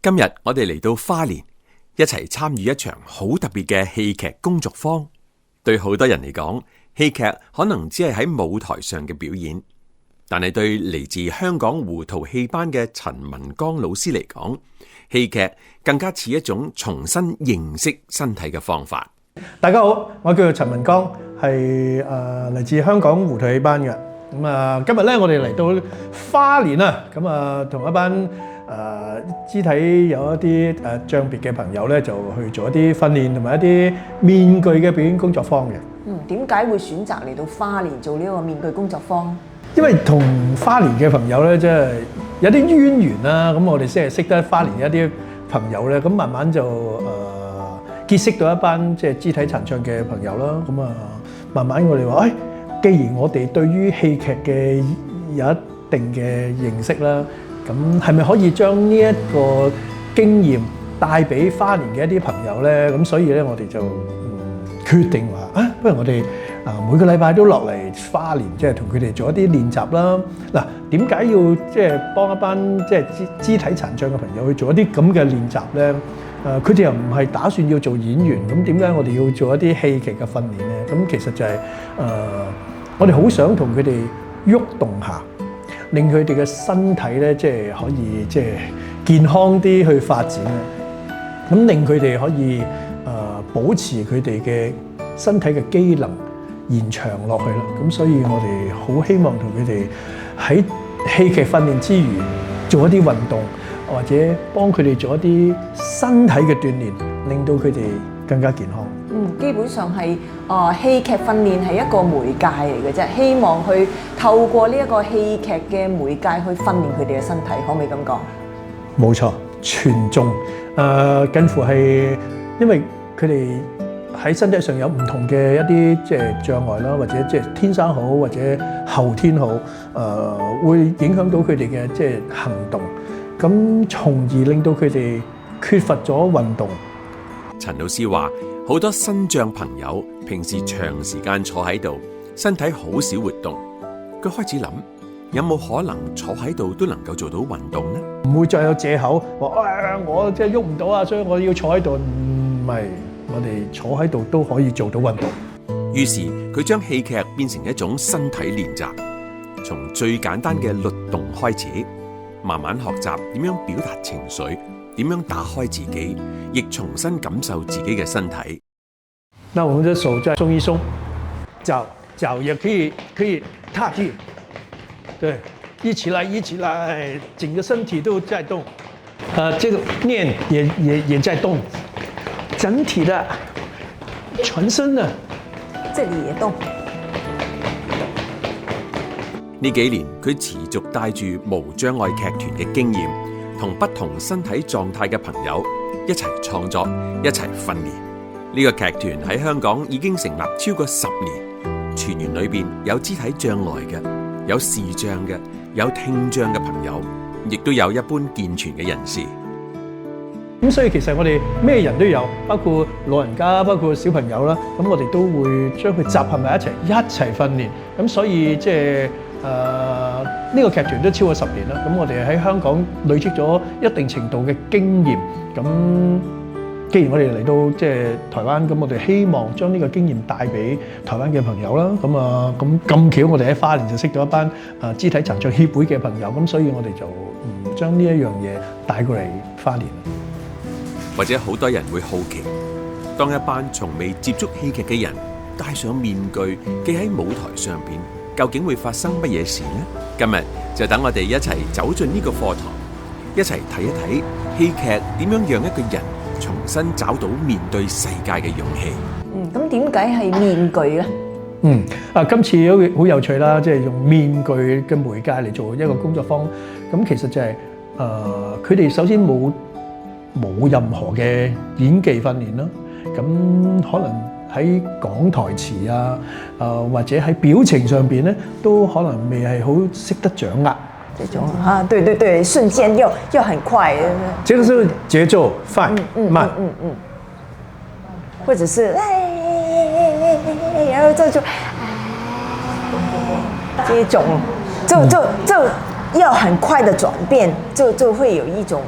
今日我哋嚟到花蓮，一齊參與一場好特別嘅戲劇工作坊。對好多人嚟講，戲劇可能只係喺舞台上嘅表演，但係對嚟自香港胡桃戲班嘅陳文剛老師嚟講，戲劇更加似一種重新認識身體嘅方法。大家好，我叫做陳文剛，係嚟自香港胡桃戲班嘅。今日咧，我哋嚟到花蓮啊，同一班肢體有一啲障別嘅朋友咧，就去做一啲訓練同埋一啲面具嘅表演工作坊嘅。點解會選擇嚟到花蓮做呢個面具工作坊？因為同花蓮嘅朋友咧，即係有啲淵源啦。咁我哋先係識得花蓮嘅一啲朋友咧，咁慢慢就結識到一班即係肢體殘障嘅朋友啦。慢慢我哋話，既然我哋對於戲劇嘅有一定嘅認識啦，咁係咪可以將呢一個經驗帶俾花蓮嘅一啲朋友咧？咁所以咧，我哋就決定話不如我哋每個禮拜都落嚟花蓮，即係同佢哋做一啲練習啦。嗱，點解要即係幫一班即係肢體殘障嘅朋友去做一啲咁嘅練習咧？佢哋又唔係打算要做演員，咁點解我哋要做一啲戲劇嘅訓練咧？咁其實就係我哋好想同佢哋喐動下，令佢哋嘅身體咧，即係可以即係健康啲去發展啊！咁令佢哋可以保持佢哋嘅身體嘅機能延長落去啦。咁所以我哋好希望同佢哋喺戲劇訓練之餘做一啲運動，或者幫佢哋做一啲身體嘅鍛鍊，令到佢哋更加健康。基本上係戲劇訓練係一個媒介嚟嘅啫，希望去透過呢一個戲劇嘅媒介去訓練佢哋嘅身體，可唔可以咁講？冇錯，全中近乎係因為佢哋喺身體上有唔同嘅一啲即係障礙啦，或者即係天生好或者後天好，會影響到佢哋嘅即係行動，咁從而令到佢哋缺乏咗運動。陳老師話，好多身障朋友平時長時間坐喺度，身體好少活動。佢開始諗，有冇可能坐喺度都能夠做到運動呢？唔會再有藉口話我即係喐唔到啊，所以我要坐喺度。唔係，我哋坐喺度都可以做到運動。於是佢將戲劇變成一種身體練習，從最簡單嘅律動開始，慢慢學習點樣表達情緒，點樣打開自己，亦重新感受自己嘅身體。那我們的手再鬆一鬆，腳也可以踏地，對，一起來，整個身體都在動。這個面也在動，整體的全身的，這裡也動。呢幾年佢持續帶住無障礙劇團嘅經驗，同不同身體狀態嘅朋友一齊創作，一齊訓練。呢個劇團喺香港已經成立超過10年，全員裏邊有肢體障礙嘅，有視障嘅，有聽障嘅朋友，亦都有一般健全嘅人士。咁所以其實我哋咩人都有，包括老人家，包括小朋友啦。咁我哋都會將佢集合埋一齊訓練。咁所以即係呢個劇團都超過10年啦。咁我哋喺香港累積咗一定程度嘅經驗。咁既然我哋嚟到即係台灣，咁我哋希望將呢個經驗帶俾台灣嘅朋友啦。咁巧，我哋喺花蓮就識到一班肢體殘障協會嘅朋友。咁所以我哋就將呢一樣嘢帶過嚟花蓮。或者好多人會好奇，當一班從未接觸戲劇嘅人戴上面具企喺舞台上邊，究竟會發生乜嘢事呢？今日就等我哋一齊走進呢個課堂，一齊睇一睇戲劇點樣讓一個人重新找到面對世界嘅勇氣。咁點解係面具咧？今次都好有趣啦，即係用面具嘅媒介嚟做一個工作坊。咁其實就係佢哋首先冇任何嘅演技訓練啦，咁可能喺講台詞啊，或者喺表情上邊咧，都可能未係好識得掌握。這種對，瞬間又很快。這個是節奏快慢，或者是然後就這種就要很快的轉變，就會有一種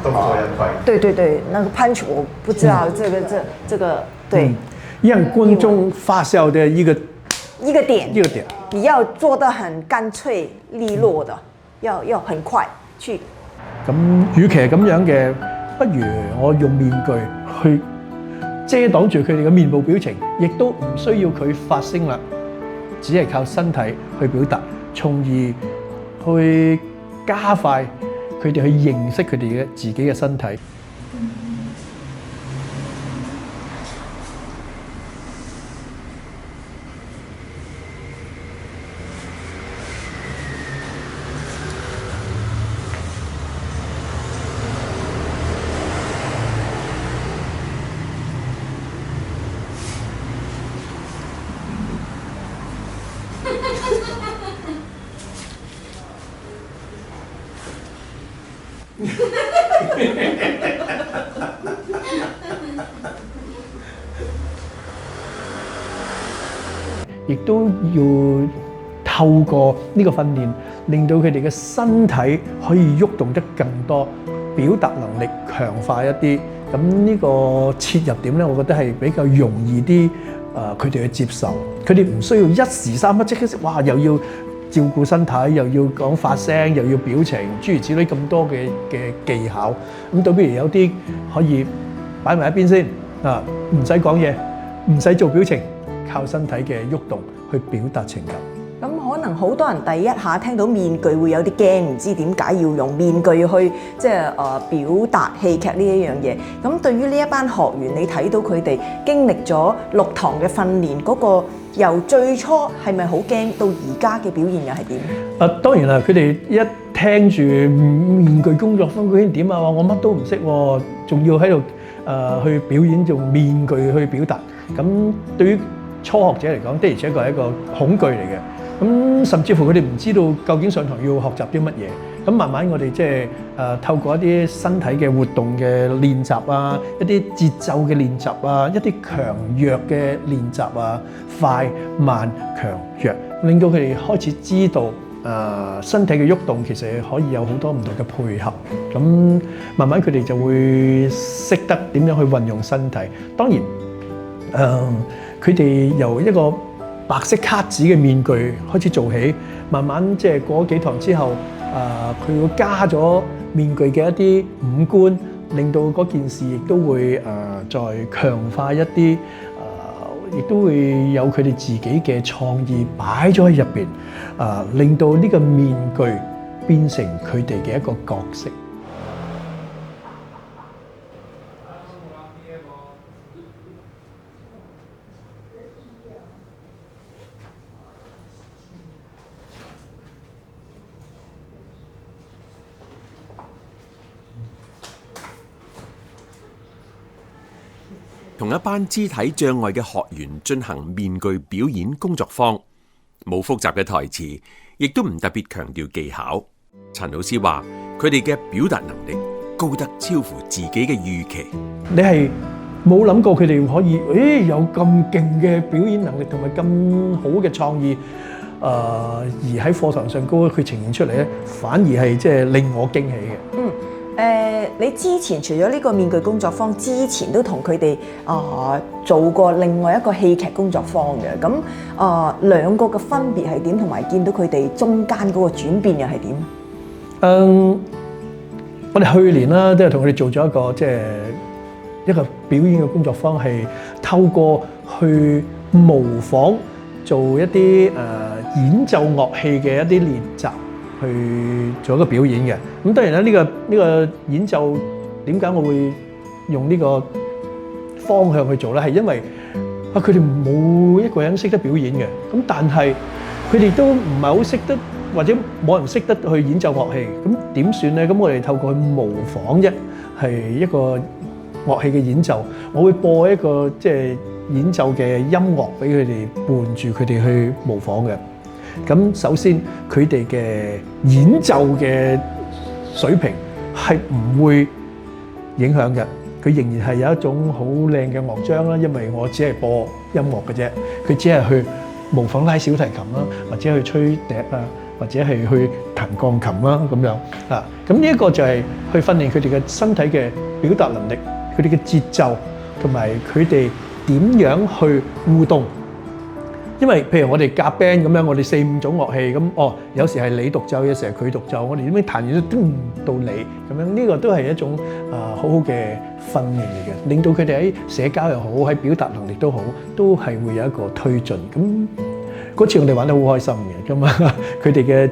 動作要快。对对对，那个 punch 我不知道这个对。让觀眾發笑的一個點，你要做得很乾脆利落的，要很快去。咁，與其係咁樣嘅，不如我用面具去遮擋住佢哋嘅面部表情，亦都唔需要佢發聲啦，只係靠身體去表達，從而去加快佢哋去認識佢哋嘅自己嘅身體。亦都要透過呢個訓練，令到佢哋嘅身體可以喐動得更多，表達能力強化一啲。咁呢個切入點咧，我覺得係比較容易啲，佢哋去接受。佢哋唔需要一時三刻即刻哇，又要照顧身體，又要講發聲，又要表情，諸如此類咁多嘅技巧。咁倒不如有啲可以擺埋一邊先啊，唔使講嘢，唔使做表情。靠身體嘅喐動去表達情感。咁可能好多人第一下聽到面具會有啲驚，唔知點解要用面具去即係表達戲劇呢一樣嘢。咁對於呢一班學員，你睇到佢哋經歷咗6堂嘅訓練，嗰個由最初係咪好驚，到而家嘅表現又係點？當然啦，佢哋一聽住面具工作坊究竟點啊？我乜都唔識喎，仲要喺度去表演用面具去表達。咁對於初學者嚟講，的而且確係一個恐懼嚟嘅。咁甚至乎佢哋唔知道究竟上堂要學習啲乜嘢。咁慢慢我哋即係透過一啲身體嘅活動嘅練習啊，一啲節奏嘅練習啊，一啲強弱嘅練習啊，快慢強弱，令到佢哋開始知道身體嘅喐動其實可以有好多唔同嘅配合。咁慢慢佢哋就會識得點樣去運用身體。當然佢哋由一個白色卡紙嘅面具開始做起，慢慢即係過咗幾堂之後，佢會加咗面具嘅一啲五官，令到嗰件事亦都會再強化一啲，亦都會有佢哋自己嘅創意擺咗喺入邊，令到呢個面具變成佢哋嘅一個角色。同一班肢體障礙嘅學員進行面具表演工作坊，冇複雜嘅台詞，亦都唔特別強調技巧。陳老師話：佢哋嘅表達能力高得超乎自己嘅預期。你係冇諗過佢哋可以，有咁勁嘅表演能力同埋咁好嘅創意，而喺課堂上高佢呈現出嚟咧，反而係即係令我驚喜嘅。你之前除咗呢個面具工作坊之前，都同佢哋做過另外一個戲劇工作坊嘅。咁兩個嘅分別係點？同埋見到佢哋中間嗰個轉變又係點？我哋去年啦，都係同佢哋做咗一個即係一個表演嘅工作坊，係透過去模仿做一啲演奏樂器嘅一啲練習。去做一個表演嘅。咁當然啦，呢個演奏點解我會用呢個方向去做咧？係因為佢哋冇一個人識得表演嘅。咁但係佢哋都唔係好識得，或者冇人識得去演奏樂器。咁點算咧？咁我哋透過去模仿啫，係一個樂器嘅演奏。我會播一個即係演奏嘅音樂俾佢哋伴住佢哋去模仿嘅。咁首先佢哋嘅演奏嘅水平係唔會影響嘅，佢仍然係有一種好靚嘅樂章啦。因為我只係播音樂嘅啫，佢只係去模仿拉小提琴啦，或者去吹笛啊，或者係去彈鋼琴啦咁樣啊。咁呢一個就係去訓練佢哋嘅身體嘅表達能力，佢哋嘅節奏同埋佢哋點樣去互動。因為譬如我哋夾 band 咁樣，我哋4、5種樂器咁，有時係你獨奏，有時係佢獨奏，我哋點樣彈完都到你咁樣，呢個都係一種好好嘅訓練嚟嘅，令到佢哋喺社交又好，喺表達能力都好，都係會有一個推進。咁嗰次我哋玩得好開心嘅，咁啊佢哋嘅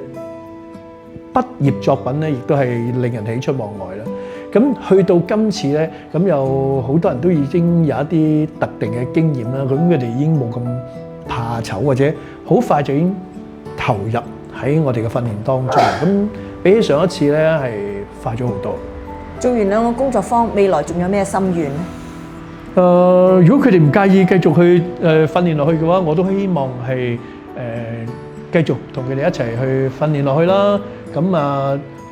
畢業作品咧，亦都係令人喜出望外啦。咁去到今次咧，咁有好多人都已經有一啲特定嘅經驗啦，咁佢哋已經冇咁怕醜，或者好快就已經投入喺我哋嘅訓練當中。咁比起上一次咧，係快咗好多。做完兩個工作坊，未來仲有咩心願咧？如果佢哋唔介意繼續去訓練落去嘅話，我都希望係繼續同佢哋一齊去訓練落去啦。咁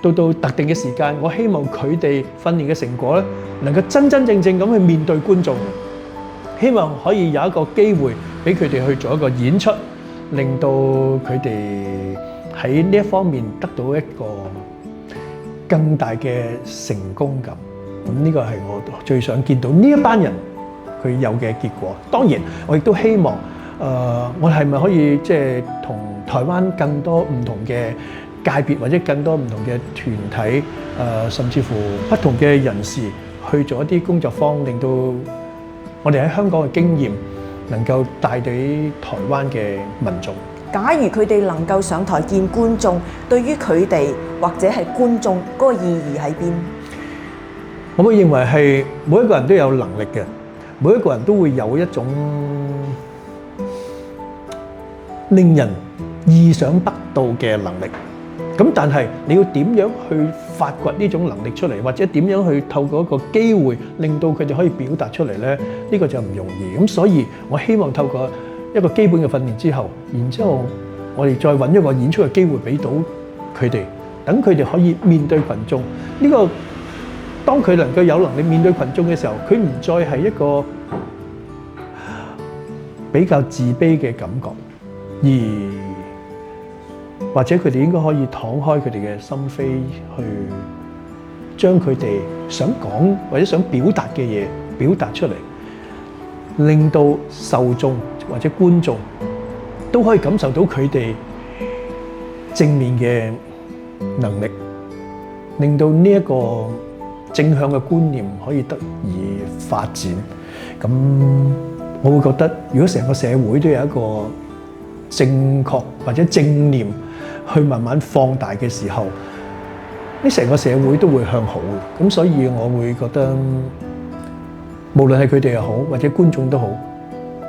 到特定嘅時間，我希望佢哋訓練嘅成果咧，能夠真真正正咁去面對觀眾。希望可以有一個機會俾佢哋去做一個演出，令到佢哋喺呢一方面得到一個更大嘅成功感。咁呢個係我最想見到呢一班人佢有嘅結果。當然，我亦都希望我係咪可以即係同台灣更多唔同嘅界別或者更多唔同嘅團體甚至乎不同嘅人士去做一啲工作坊，令到我哋喺香港嘅經驗能夠帶俾台灣嘅民眾。假如佢哋能夠上台見觀眾，對於佢哋或者係觀眾嗰個意義喺邊？我會認為係每一個人都有能力嘅，每一個人都會有一種令人意想不到嘅能力。咁但係你要點樣去發掘呢種能力出嚟，或者點樣去透過一個機會令到佢哋可以表達出嚟呢？呢個就唔容易。咁所以我希望透過一個基本嘅訓練之後，然之後我哋再揾一個演出嘅機會俾到佢哋，等佢哋可以面對群眾。呢個當佢能夠有能力面對群眾嘅時候，佢唔再係一個比較自卑嘅感覺，而或者佢哋應該可以敞開佢哋嘅心扉，去將佢哋想講或者想表達嘅嘢表達出嚟，令到受眾或者觀眾都可以感受到佢哋正面嘅能力，令到呢一個正向嘅觀念可以得以發展。咁我會覺得，如果成個社會都有一個正確或者正念去慢慢放大嘅時候，呢成個社會都會向好嘅。咁所以我會覺得，無論係佢哋又好，或者觀眾都好，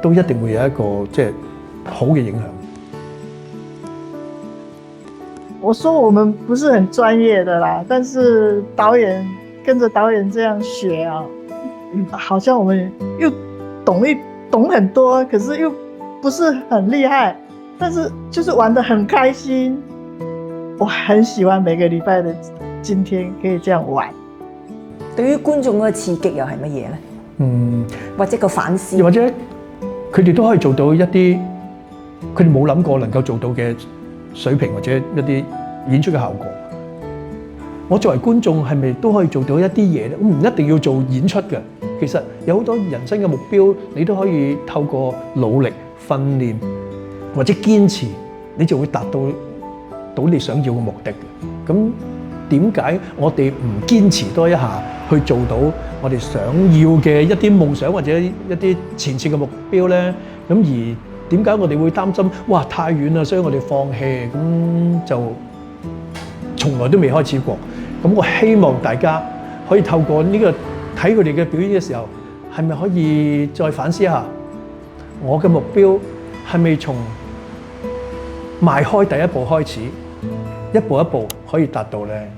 都一定會有一個即係好嘅影響。我說我們不是很專業的啦，但是導演跟着導演這樣學啊，好像我們又懂很多，可是又不是很厲害，但是就是玩得很開心。我很喜歡每個禮拜的今天可以這樣玩。對於觀眾嗰個刺激又係乜嘢咧？或者個反思，又或者佢哋都可以做到一啲佢哋冇諗過能夠做到嘅水平，或者一啲演出嘅效果。我作為觀眾係咪都可以做到一啲嘢咧？我唔一定要做演出嘅，其實有好多人生嘅目標，你都可以透過努力訓練或者堅持，你就會達到你想要嘅目的嘅。咁點解我哋唔堅持多一下去做到我哋想要嘅一啲夢想或者一啲前設嘅目標咧？咁而點解我哋會擔心哇太遠啦，所以我哋放棄，咁就從來都未開始過。咁我希望大家可以透過呢個睇佢哋嘅表演嘅時候，係咪可以再反思一下我嘅目標係咪從邁開第一步開始，一步一步可以達到咧？